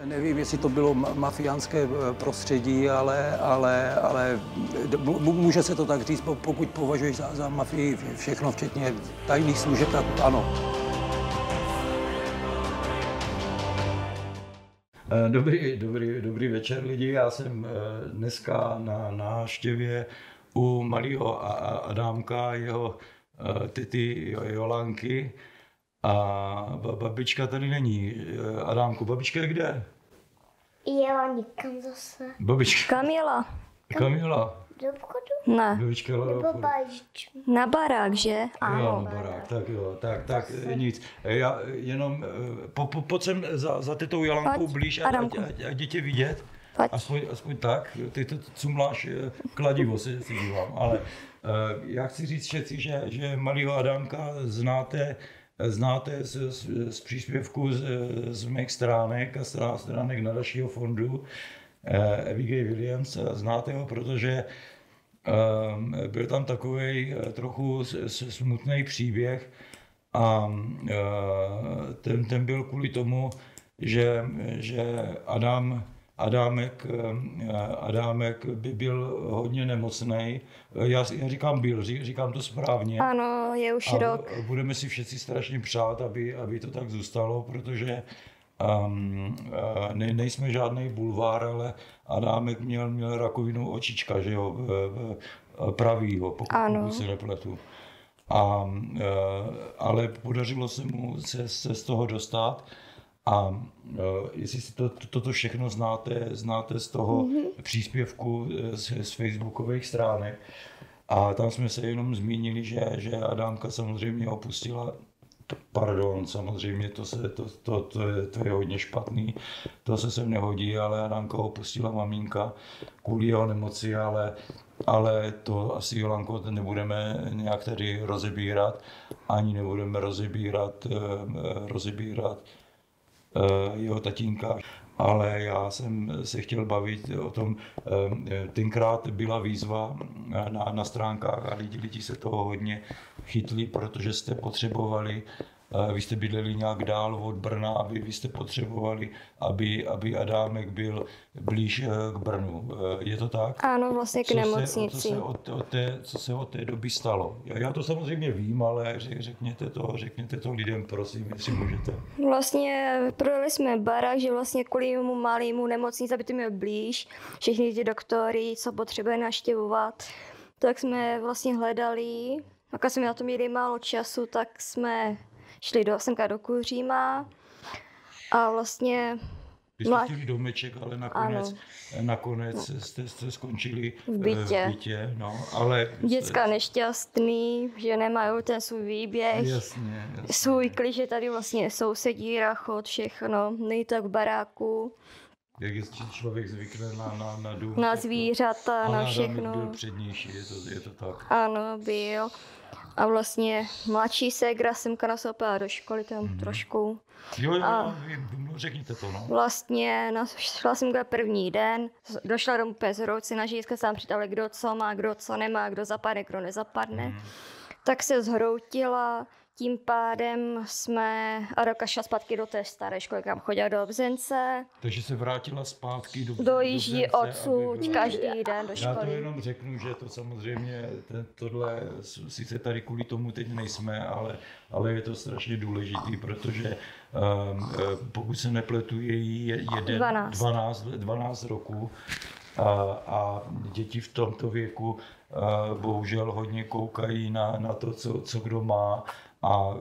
Nevím, jestli to bylo mafiánské prostředí, ale může se to tak říct, pokud považuješ za mafii všechno, včetně tajných služeb, tak ano. Dobrý večer lidi, já jsem dneska na návštěvě u malého Adámka, jeho tety Jolanky a babička tady není. Adámku, babička je kde? Jela nikam zase. Babička. Kam jela? Do obchodu? Ne. Babička jela do Nebo obchodu. bažičku. Na barák, že? Jo, na barák, tak jo, tak nic. Já jenom, pojď sem za tetou Jolankou blíž a děti vidět. Aspoň tak, ty to cumláš kladivo, se dívám, ale já chci říct všetci, že malýho Adámka znáte z příspěvku z mých stránek a stránek nadačního fondu Abigail Williams. Znáte ho, protože byl tam takový trochu smutný příběh a ten byl kvůli tomu, že Adámek by byl hodně nemocný. Já říkám byl, říkám to správně. Ano, je už rok. Budeme si všichni strašně přát, aby to tak zůstalo, protože nejsme žádný bulvár, ale Adámek měl rakovinu očička, že jo, pravýho, pokud se nepletu. Ale podařilo se mu se z toho dostat. A jestli si toto všechno znáte z toho příspěvku z facebookových stránek, a tam jsme se jenom zmínili, že Adámka samozřejmě opustila, pardon, samozřejmě to je hodně špatný, to se sem nehodí, ale Adámka opustila maminka kvůli jeho nemoci, ale to asi, Jolanko, nebudeme nějak tady rozebírat, ani nebudeme rozebírat jeho tatínka, ale já jsem se chtěl bavit o tom, tenkrát byla výzva na stránkách a lidi se toho hodně chytli, protože jste potřebovali, vy jste bydleli nějak dál od Brna a vy jste potřebovali, aby Adámek byl blíž k Brnu. Je to tak? Ano, vlastně k nemocnici. Co se od té doby stalo? Já to samozřejmě vím, ale řekněte to lidem, prosím, jestli můžete. Vlastně prodali jsme barák, že vlastně kvůli mu malému nemocnici, aby to měl blíž, všechny ty doktory, co potřebuje navštěvovat, tak jsme vlastně hledali, a jsme na to měli málo času, tak jsme šli do Kuříma a vlastně... Vy jste chtěli domeček, ale nakonec jste skončili v bytě. No, ale děcka nešťastný, že nemají ten svůj výběh, jasně. svůj klid, že tady vlastně sousedí, rachot, všechno, není tak v baráku. Jak je člověk zvykne na dům. Na zvířata, na všechno. Byl přednější, je to tak. Ano, byl. A vlastně mladší ségra Semka nastoupila do školy tam trošku. Jo, řekněte to, no. Vlastně šla jsem první den, došla domů bez zhroucena, že se tam přidali, kdo co má, kdo co nemá, kdo zapadne, kdo nezapadne. Tak se zhroutila, tím pádem jsme Aroka šla zpátky do té staré školy, kam chodila do Obzence. Takže se vrátila zpátky dojíždí odsud každý den do školy. Já to jenom řeknu, že to samozřejmě, tohle, sice tady kvůli tomu teď nejsme, ale je to strašně důležitý, protože pokud se nepletu, je jí 12 roků a děti v tomto věku bohužel hodně koukají na to, co kdo má. A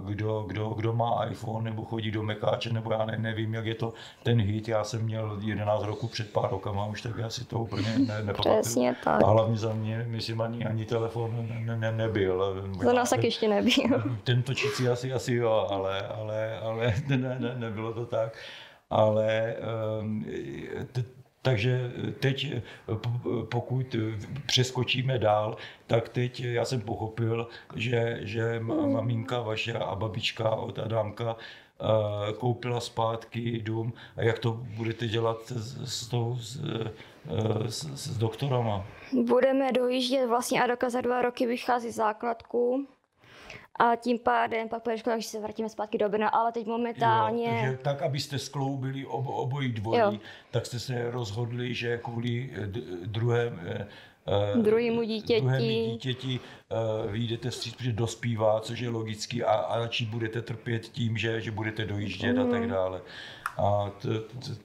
kdo má iPhone nebo chodí do mekáče, nebo já nevím, jak je to ten hit. Já jsem měl 11 roků před pár rokama, už tak já si to úplně nepamatuju. Přesně tak. A hlavně za mě, myslím, ani telefon nebyl. Za nás tak ještě nebyl. Ten točící asi jo, ale nebylo to tak. Ale takže teď, pokud přeskočíme dál, tak teď já jsem pochopil, že maminka vaše a babička od Adámka koupila zpátky dům. A jak to budete dělat s doktorama? Budeme dojíždět, vlastně Adoka za 2 roky vychází z základku A tím pádem pak bude škoda, že se vrátíme zpátky do Brna, ale teď momentálně... Jo, takže tak, abyste skloubili obojí dvojí, tak jste se rozhodli, že kvůli druhému dítěti vyjdete vstříc, protože dospívá, což je logický, a radši budete trpět tím, že budete dojíždět a tak dále. A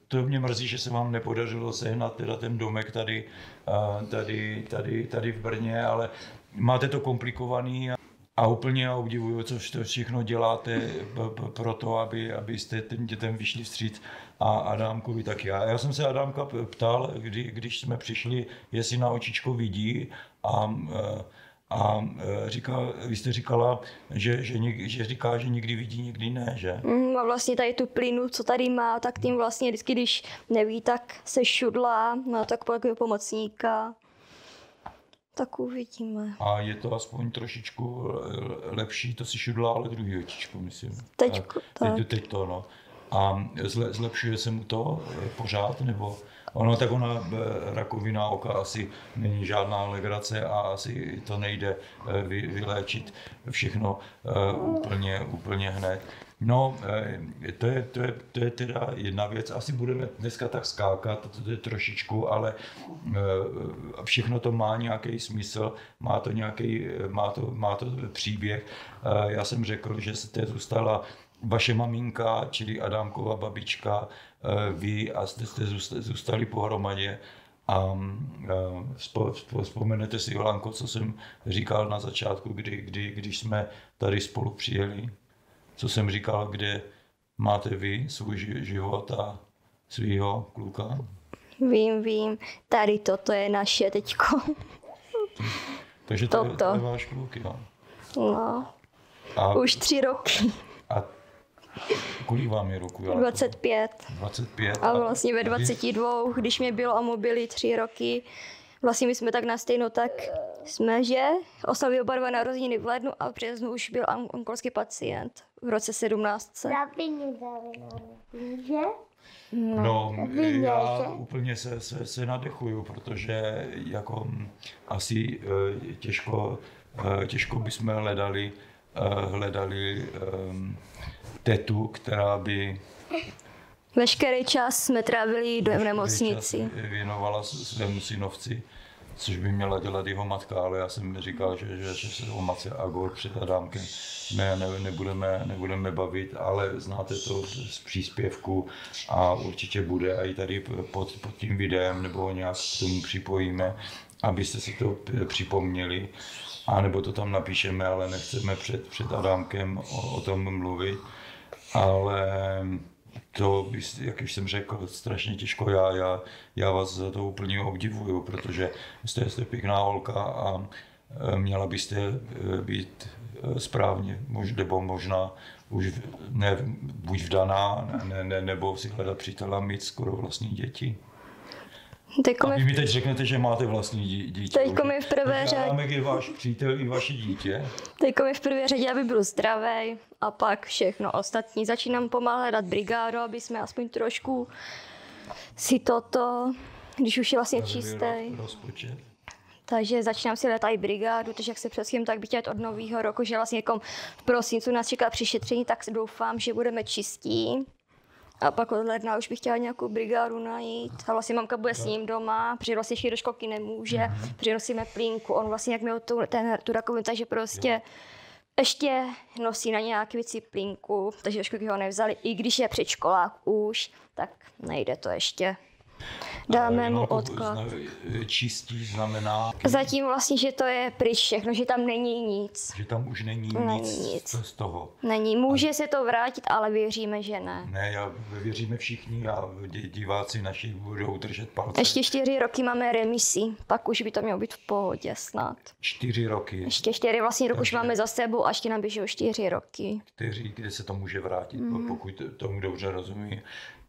to mě mrzí, že se vám nepodařilo sehnat teda ten domek tady v Brně, ale máte to komplikovaný a úplně obdivuju, co všechno děláte pro to, abyste těm dětem vyšli vstříc a Adámkovi taky. Já jsem se Adámka ptal, když jsme přišli, jestli na očičko vidí a vy jste říkala, že říká, že někdy vidí, někdy ne, že? A vlastně tady tu plynu, co tady má, tak tím vlastně vždycky, když neví, tak se šudlá, má takového pomocníka. Tak uvidíme. A je to aspoň trošičku lepší, to si šudlá, ale druhý očičko, myslím. Teď to, no. A zlepšuje se mu to pořád, nebo... Ona rakovina oka asi není žádná legrace a asi to nejde vyléčit všechno úplně hned. No, to je teda jedna věc. Asi budeme dneska tak skákat, to je trošičku, ale všechno to má nějaký smysl, má to příběh. Já jsem řekl, že jste zůstala vaše maminka, čili Adámkova babička, vy a jste zůstali pohromadě. A vzpomenete si, Jolanko, co jsem říkal na začátku, když jsme tady spolu přijeli? Co jsem říkal, kde máte vy svůj život a svýho kluka? Vím. Tady toto je naše teďko. Takže to je váš kluk, jo? No. Už 3 roky. A kolik vám je roku? 25. 25. A vlastně ve 22, když mě bylo a mu byly 3 roky, vlastně my jsme tak na stejno, tak jsme, že oslavili oba dva narozeniny v lednu a v březnu už byl onkolský pacient v roce 17. Aby mě dali narození, že? No, já úplně se nadechuju, protože jako asi těžko bychom hledali tetu, která by veškerý čas jsme trávili v nemocnici. Věnovala svému synovci, což by měla dělat jeho matka, ale já jsem říkal, že se o matce Agor před Adámkem nebudeme bavit, ale znáte to z příspěvku a určitě bude i tady pod tím videem, nebo nějak k tomu připojíme, abyste si to připomněli. A nebo to tam napíšeme, ale nechceme před Adámkem o tom mluvit. Ale to, jak už jsem řekl, strašně těžko. Já vás za to úplně obdivuju, protože jste pěkná holka a měla byste být správně, nebo možná už buď vdaná, nebo si hledat přítele a mít skoro vlastní děti. A vy mi teď řeknete, že máte vlastní dítě. Teďko mi v prvé řadě... Adámek je váš přítel i vaše dítě. Teďko mi v prvé řadě, aby byl zdravý a pak všechno ostatní. Začínám pomalu hledat brigádu, aby jsme aspoň trošku si toto, když už je vlastně čistý. Rozpočet. Takže začínám si hledat i brigádu, takže jak se přesvědčím, tak bych chtěla od nového roku, že vlastně jako v prosincu nás čeká přišetření, tak doufám, že budeme čistí. A pak od ledna už bych chtěla nějakou brigádu najít. A vlastně mamka bude s ním doma, protože vlastně ještě do školky nemůže, protože nosíme plínku. On vlastně jak měl tu rakovinu, takže prostě ještě nosí na nějaké věci plínku, takže do školky ho nevzali. I když je předškolák už, tak nejde to ještě. Dáme mu odklad. Čistí znamená... Zatím vlastně, že to je pryč všechno, že tam není nic. Že tam už není nic z toho. Není, může se to vrátit, ale věříme, že ne. Ne, věříme všichni a diváci naši budou držet palce. Ještě 4 roky máme remisi, pak už by to mělo být v pohodě snad. 4 roky. Ještě 4 vlastně rok už máme za sebou a ještě nám běží 4 roky. Kde se to může vrátit, pokud tomu dobře rozumí.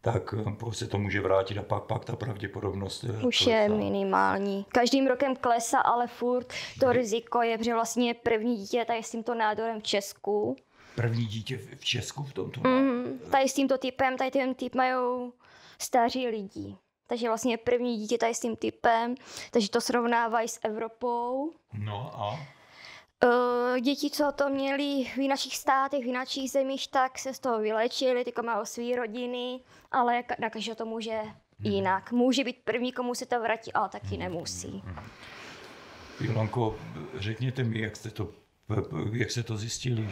Tak se to může vrátit a pak ta pravděpodobnost už je minimální. Každým rokem klesá, ale furt to riziko je, protože vlastně první dítě tady s tímto nádorem v Česku. První dítě v Česku v tomto? Tady s tímto typem, tady ten typ mají staří lidi. Takže vlastně první dítě tady s tím typem, takže to srovnávají s Evropou. No a? Děti, co to měli v našich státech, v našich zemích, tak se z toho vylečili, tyko mají své rodiny, ale na každého to může jinak. Může být první, komu se to vrátí, ale taky nemusí. Jolanko, řekněte mi, jak jste to zjistili,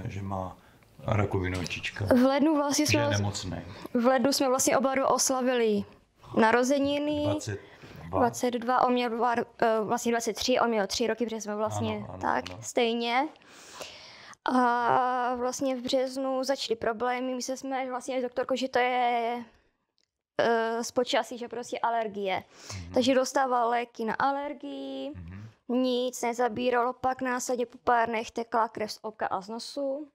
že má rakovinu očička, V lednu vlastně že je nemocný. V lednu jsme vlastně oba dva oslavili narozeniny. 22, on měl vlastně 23, on měl 3 roky, protože jsme vlastně ano. Stejně. A vlastně v březnu začaly problémy, my jsme vlastně s doktorkou, že to je z počasí, že prostě alergie. Takže dostával léky na alergii, nic nezabíralo, pak následně po pár dnech tekla krev z oka a z nosu.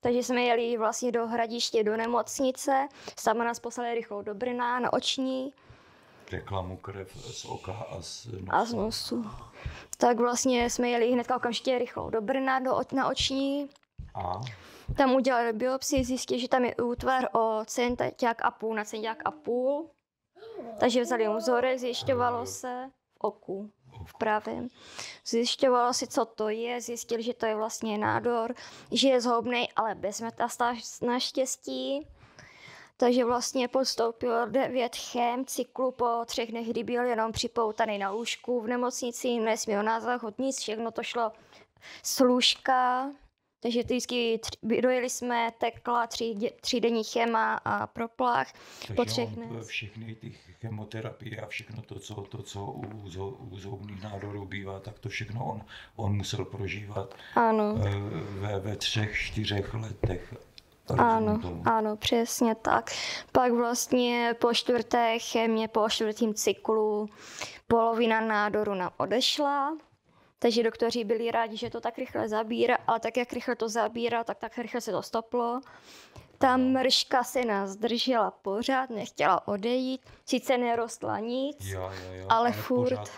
Takže jsme jeli vlastně do Hradiště, do nemocnice, sama nás poslali rychlou do Brna na oční. Tekla mu krev z oka a z nosu. A z nosu. Tak vlastně jsme jeli hnedka okamžitě rychlou do Brna na oční. A? Tam udělali biopsii, zjistili, že tam je útvar o centiák a půl na centiák a půl. Takže vzali mu vzorek, zjišťovalo se v oku, v pravém. Zjišťovalo se, co to je, zjistili, že to je vlastně nádor, že je zhoubnej, ale bez metastáz naštěstí. Takže vlastně podstoupil 9 chem cyklu po 3 dnech, kdy byl jenom připoutaný na lůžku v nemocnici, nesměl na záchod, nic, všechno to šlo z lůžka. Takže vždycky dojeli jsme, tekla 3 denní chema a proplach. Po 3 dnech. Všechny ty chemoterapie a všechno to, co u zhoubných nádorů bývá, tak to všechno on musel prožívat. Ano. Ve 3-4 letech. Ano, přesně tak. Pak vlastně po 4. chemě, po 4. cyklu polovina nádoru nám odešla. Takže doktoři byli rádi, že to tak rychle zabírá, ale tak, jak rychle to zabírá, tak rychle se to stoplo. Ta mrška se nás držela pořád, nechtěla odejít, sice nerostla nic, ale furt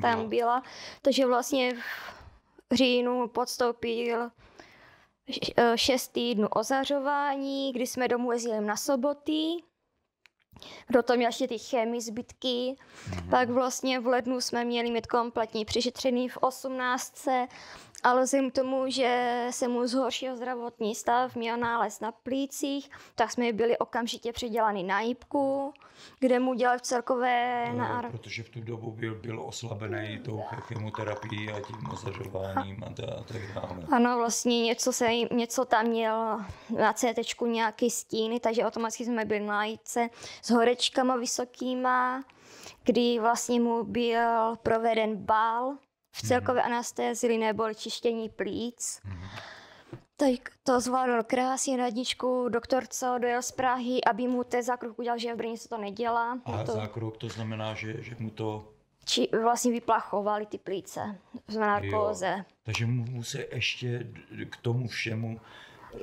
tam byla. Takže vlastně v říjnu podstoupil 6 týdnů ozařování, kdy jsme domů jezdili na soboty. Do toho měl ještě ty chemii zbytky. Pak vlastně v lednu jsme měli mít kompletní přešetřený v 18. Ale vzhledem k tomu, že se mu zhoršil zdravotní stav, měl nález na plících, tak jsme byli okamžitě předěláni na jipku, kde mu dělali v celkové protože v tu dobu byl oslabený tou chemoterapií a tím ozařováním a tak dále. Ano, vlastně něco tam měl na CTčku nějaký stíny, takže automaticky jsme byli na jipce s horečkama vysokýma, kdy vlastně mu byl proveden bál v celkové anastézii neboli čištění plíc. Tak to zvládl krásně na jedničku. Doktor, co dojel z Prahy, aby mu ten zákrok udělal, že v Brně se to nedělá. A zákrok to znamená, že mu to... Vlastně vyplachovali ty plíce v narkóze. Takže mu se ještě k tomu všemu...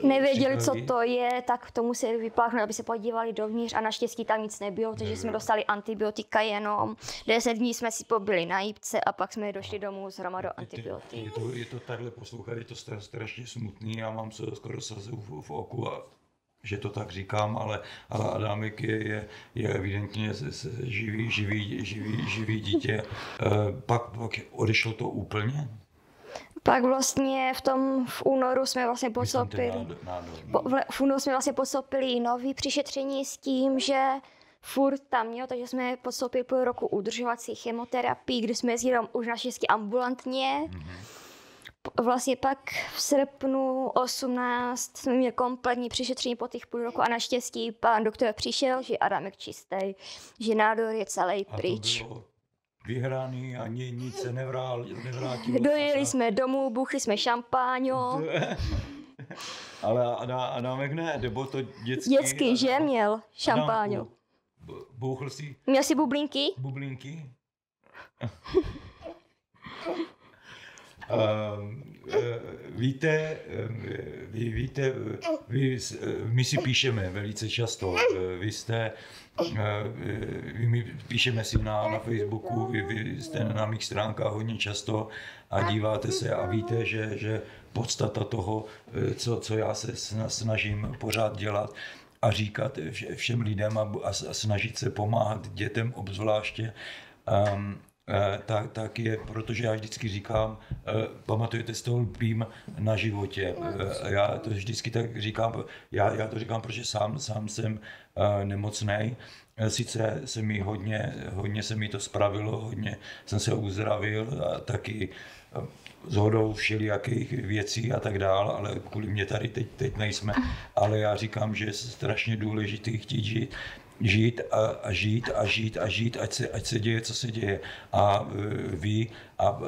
Nevěděli, co to je, tak to museli vypláchnout, aby se podívali dovnitř a naštěstí tam nic nebylo, takže jsme dostali antibiotika jenom. 10 dní jsme si pobyli na jipce a pak jsme došli domů s hromadou antibiotik. Je to takhle poslouchat, je to strašně smutný, já mám skoro slzy v oku, že to tak říkám, ale Adámek je evidentně živý dítě. Pak odešlo to úplně? Pak vlastně v únoru jsme vlastně podstoupili nový přišetření s tím, že furt tam měl, takže jsme podstoupili půl roku udržovací chemoterapii, kdy jsme jezdili už naštěstí ambulantně. Vlastně pak v srpnu 18 jsme měli kompletní přišetření po těch půl roku a naštěstí pán doktor přišel, že Adámek čistý, že nádor je celý pryč. Vyhraný a nic se nevrátilo. Dojeli jsme domů, buchli jsme šampáňo. Ale Adámek ne, nebo to dětský... Dětský, že měl šampáňo. Bouchl si... Měl si bublinky? Bublinky? Víte, my si píšeme velice často, my píšeme si na Facebooku, vy jste na mých stránkách hodně často a díváte se a víte, že podstata toho, co já se snažím pořád dělat a říkat všem lidem a snažit se pomáhat dětem obzvláště, tak je, protože já vždycky říkám, pamatujete, z toho lpím na životě. Já to vždycky tak říkám, já to říkám, protože sám jsem nemocnej. Sice se mi hodně se mi to spravilo, hodně jsem se uzdravil a taky shodou všelijakých věcí a tak dál, ale kvůli mě tady teď nejsme. Ale já říkám, že je strašně důležité chtít žít, ať se děje, co se děje. A vy, a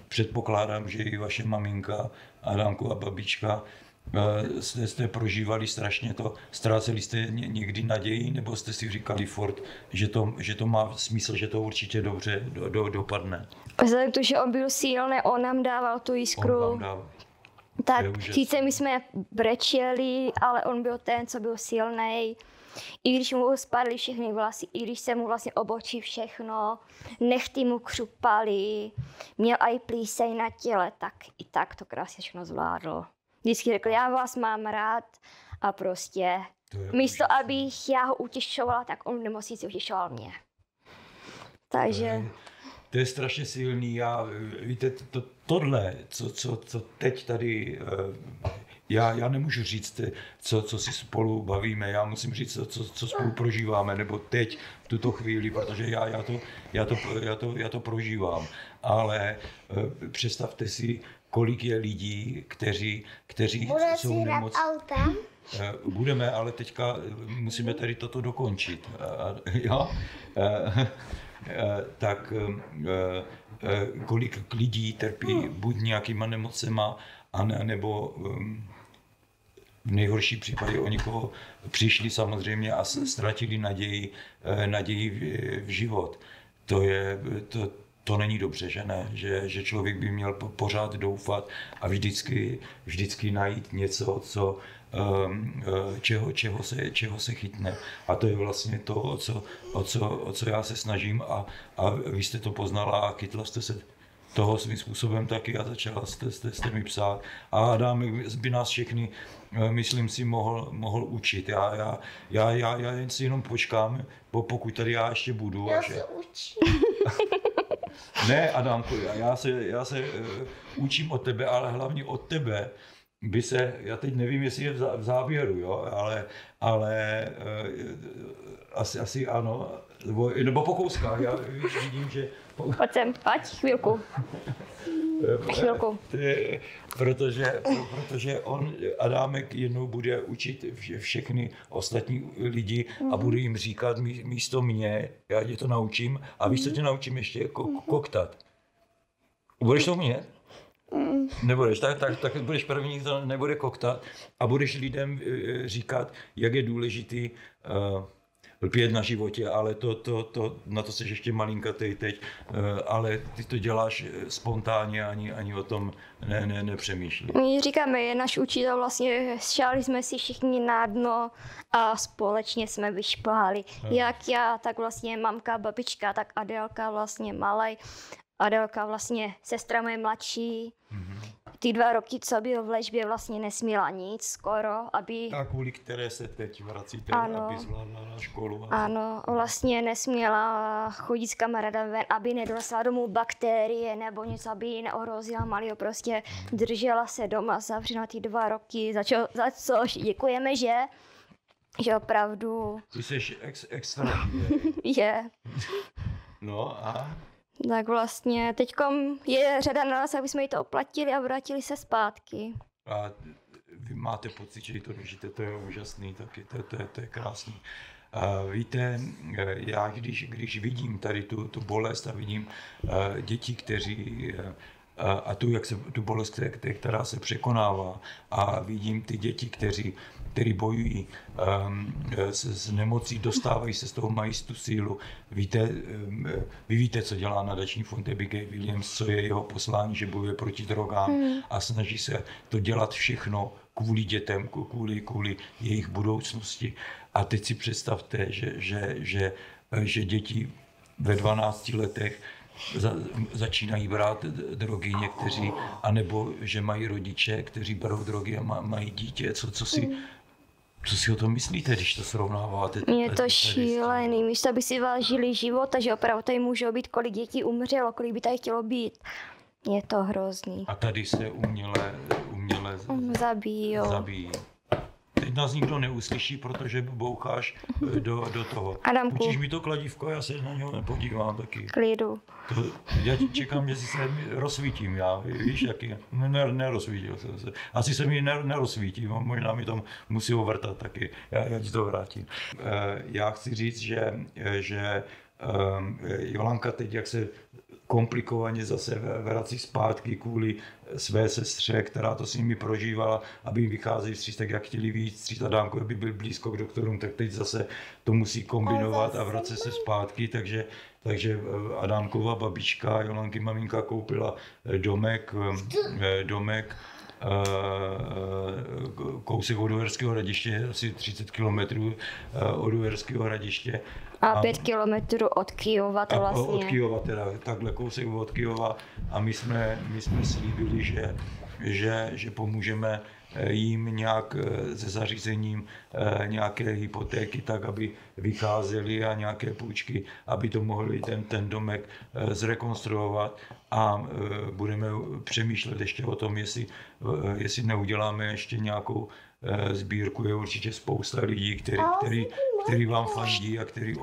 předpokládám, že i vaše maminka, Adamku a babička, jste prožívali strašně to, ztráceli jste někdy naději, nebo jste si říkali furt, že to má smysl, že to určitě dobře dopadne? Vzhledem k tomu, že on byl silný, on nám dával tu jiskru. Tak sice my jsme brečeli, ale on byl ten, co byl silný. I když mu spadly všechny vlasy, i když se mu vlastně obočí všechno, nechty mu křupaly, měl i plíseň na těle, tak i tak to krásně všechno zvládl. Vždycky řekl, já vás mám rád a prostě místo, abych já ho utěšovala, tak on v nemocnici utěšoval mě. Takže... To je strašně silný. Víte, tohle, co teď tady... Já nemůžu říct, co si spolu bavíme, já musím říct, co spolu prožíváme, nebo teď, v tuto chvíli, protože já to prožívám. Ale představte si, kolik je lidí, kteří jsou nemocní. Budeme, ale teďka musíme tady toto dokončit. Tak kolik lidí trpí buď nějakýma nemocema, nebo v nejhorší případě o někoho přišli samozřejmě a ztratili naději v život. To není dobře, že ne? Že člověk by měl pořád doufat a vždycky najít něco, čeho se chytne. A to je vlastně to, o co já se snažím a vy jste to poznala a chytla jste se toho svým způsobem taky a začala jste mi psát. A Adam by nás všechny, myslím si, mohl učit. Já jen si jenom počkám, pokud tady já ještě budu. Já se učím. Ne, Adamku, já se učím od tebe, ale hlavně od tebe by se, já teď nevím, jestli je v závěru, jo, ale asi ano, nebo po kouskách, já vidím, že... Pojď sem, chvilku. Protože Adámek jednou bude učit všechny ostatní lidi a bude jim říkat místo mě, já tě to naučím a víš, co tě naučím ještě? Koktat. Budeš to umět? Nebudeš, tak budeš první, kdo nebude koktat a budeš lidem říkat, jak je důležitý lpět na životě, ale na to jsi ještě malinkatej teď, ale ty to děláš spontánně, ani o tom nepřemýšlíš. My říkáme, je náš učitel, vlastně šáli jsme si všichni na dno a společně jsme vyšplhali. Jak já, tak vlastně mamka, babička, tak Adélka vlastně malej. Adélka vlastně sestra moje mladší. Ty 2 roky, co byl v léčbě, vlastně nesměla nic skoro, aby... A kvůli které se teď vracíte, aby zvládla na školu. Ano, vlastně nesměla chodit s kamarádem ven, aby nedostala domů bakterie nebo něco, aby ji neohrozila malého. Prostě držela se doma zavřena ty 2 roky, za což děkujeme, že opravdu... Ty jsi extra. Je. No a... Tak vlastně teďkom je řada na nás, aby jsme jí to oplatili a vrátili se zpátky. A vy máte pocit, že jí to držíte, to je úžasný, taky to je krásný. A víte, já když vidím tady tu bolest a vidím děti, kteří a tu bolest, která se překonává a vidím ty děti, kteří bojují s nemocí, dostávají se z toho, mají tu sílu. Vy víte, co dělá nadační fond Abigail Williams, co je jeho poslání, že bojuje proti drogám a snaží se to dělat všechno kvůli dětem, kvůli jejich budoucnosti. A teď si představte, že děti ve 12 letech začínají brát drogy někteří, anebo že mají rodiče, kteří berou drogy a mají dítě, co si Co si o tom myslíte, když to srovnáváte? Je to šílený, místo aby si vážili život, takže opravdu tady můžou být, kolik dětí umřelo, kolik by tady chtělo být. Je to hrozný. A tady se uměle zabíjí. Teď nás nikdo neuslyší, protože boucháš do toho. Adamku. Učíš mi to kladívko, já se na něho nepodívám taky. Klidu. Já čekám, jestli se rozsvítím já, víš, jaký? Nerozsvítil jsem se. Asi se mi nerozsvítím, možná mi tam musí vrtat taky. Já ti to vrátím. Já chci říct, že Jolanka teď, jak se komplikovaně zase vrací zpátky kvůli své sestře, která to s nimi prožívala, aby jim vycházeli vstříc, tak jak chtěli víc vstříc Adámkovi, aby byl blízko k doktorům, tak teď zase to musí kombinovat a vracet se zpátky, takže Adámkova babička, Jolanky maminka koupila domek kousek od Uherského Hradiště, asi 30 kilometrů od Uherského Hradiště. A 5 kilometrů od Kyjova to vlastně. Od Kyjova teda, takhle kousek od Kyjova a my jsme slíbili, že pomůžeme jim nějak se zařízením nějaké hypotéky, tak aby vycházeli a nějaké půjčky, aby to mohli ten domek zrekonstruovat a budeme přemýšlet ještě o tom, jestli neuděláme ještě nějakou sbírku. Je určitě spousta lidí, který vám fandí a který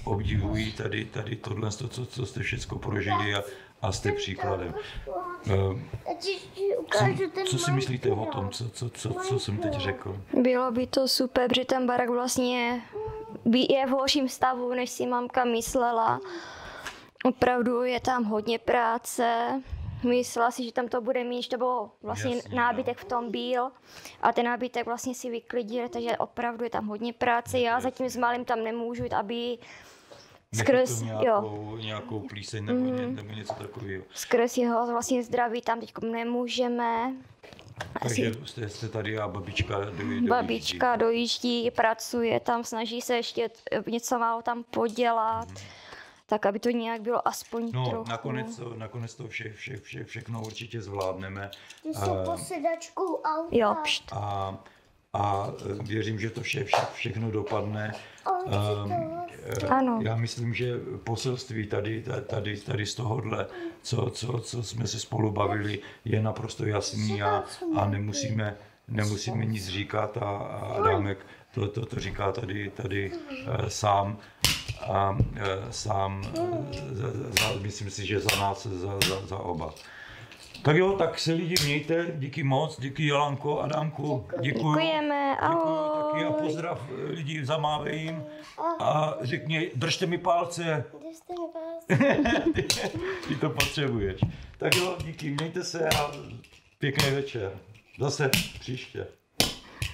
obdivují tady tohle, co jste všechno prožili a jste příkladem. Co si myslíte o tom, co jsem teď řekl? Bylo by to super, protože ten barák vlastně je v horším stavu, než si mamka myslela. Opravdu je tam hodně práce. Myslela si, že tam to bude mít, že to bylo vlastně nábytek v tom byl a ten nábytek vlastně si vyklidil, takže opravdu je tam hodně práce. Já zatím s malým tam nemůžu jít, aby skrz nějakou plíseň nebo něco takového. Skrz jeho vlastně zdraví tam teď nemůžeme. Takže jste tady a babička dojíždí. Babička dojíždí, pracuje tam, snaží se ještě něco málo tam podělat. Tak, aby to nějak bylo aspoň trochu. Nakonec to všechno určitě zvládneme. Ty jsou posedačkou auta. Jo, a věřím, že to všechno dopadne. Ano. Já myslím, že poselství tady z tohohle, co jsme se spolu bavili, je naprosto jasný a nemusíme nic říkat a Adámek to říká tady sám. Myslím si, že za nás, za oba. Tak jo, tak se lidi mějte, díky moc, díky Jolanko, Adámku, děkuju. Děkujeme, Děkuju taky a pozdrav lidí, zamávej jim a řekni, držte mi palce. Ty to potřebuješ. Tak jo, díky, mějte se a pěkný večer. Zase příště.